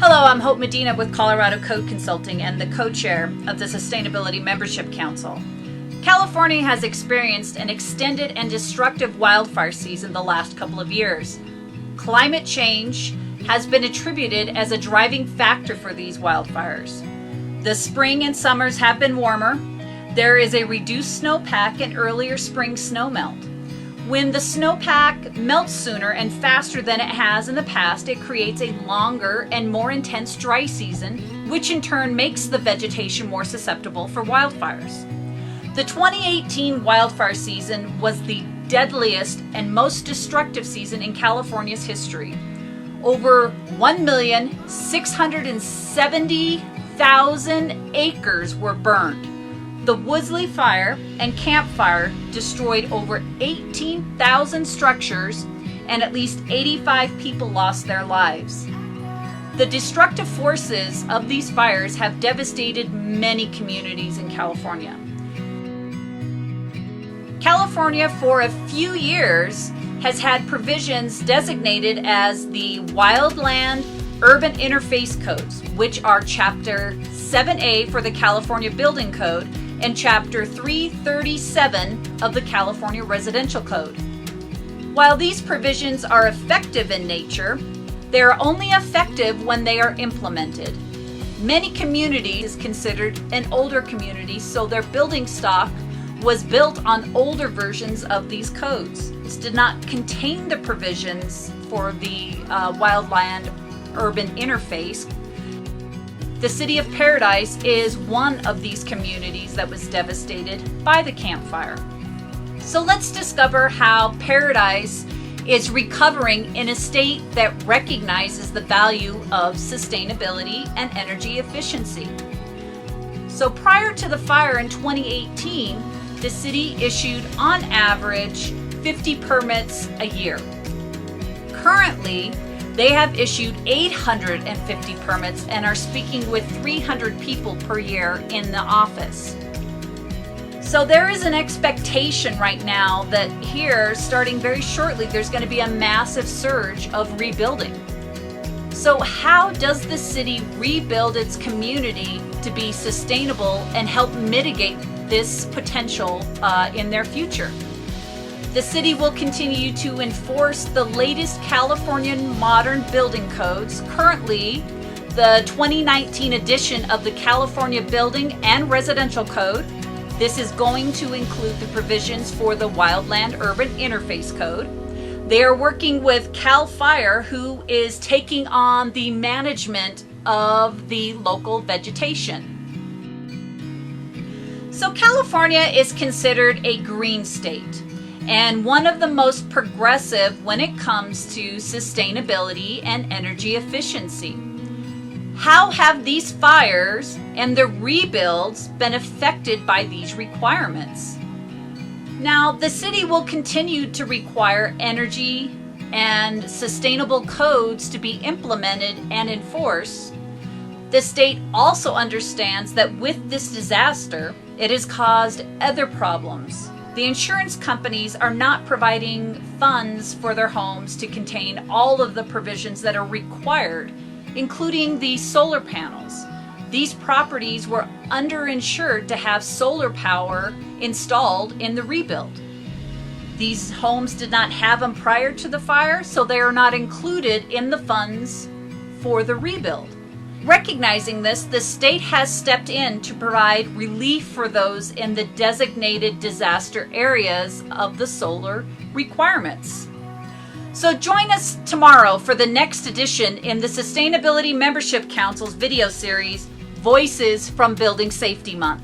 Hello, I'm Hope Medina with Colorado Code Consulting and the co-chair of the Sustainability Membership Council. California has experienced an extended and destructive wildfire season the last couple of years. Climate change has been attributed as a driving factor for these wildfires. The spring and summers have been warmer. There is a reduced snowpack and earlier spring snowmelt. When the snowpack melts sooner and faster than it has in the past, it creates a longer and more intense dry season, which in turn makes the vegetation more susceptible for wildfires. The 2018 wildfire season was the deadliest and most destructive season in California's history. Over 1,670,000 acres were burned. The Woodsley Fire and Camp Fire destroyed over 18,000 structures and at least 85 people lost their lives. The destructive forces of these fires have devastated many communities in California. California, for a few years, has had provisions designated as the Wildland Urban Interface Codes, which are Chapter 7A for the California Building Code and Chapter 337 of the California Residential Code. While these provisions are effective in nature, they are only effective when they are implemented. Many communities considered an older community, so their building stock was built on older versions of these codes. This did not contain the provisions for the Wildland Urban Interface. The city of Paradise is one of these communities that was devastated by the Camp Fire. So let's discover how Paradise is recovering in a state that recognizes the value of sustainability and energy efficiency. So prior to the fire in 2018, the city issued on average 50 permits a year. Currently, they have issued 850 permits and are speaking with 300 people per year in the office. So there is an expectation right now that here, starting very shortly, there's going to be a massive surge of rebuilding. So how does the city rebuild its community to be sustainable and help mitigate this potential in their future? The city will continue to enforce the latest Californian modern building codes. Currently, the 2019 edition of the California Building and Residential Code. This is going to include the provisions for the Wildland Urban Interface Code. They are working with CAL FIRE, who is taking on the management of the local vegetation. So California is considered a green state and one of the most progressive when it comes to sustainability and energy efficiency. How have these fires and the rebuilds been affected by these requirements? Now, the city will continue to require energy and sustainable codes to be implemented and enforced. The state also understands that with this disaster, it has caused other problems. The insurance companies are not providing funds for their homes to contain all of the provisions that are required, including the solar panels. These properties were underinsured to have solar power installed in the rebuild. These homes did not have them prior to the fire, so they are not included in the funds for the rebuild. Recognizing this, the state has stepped in to provide relief for those in the designated disaster areas of the solar requirements. So join us tomorrow for the next edition in the Sustainability Membership Council's video series, Voices from Building Safety Month.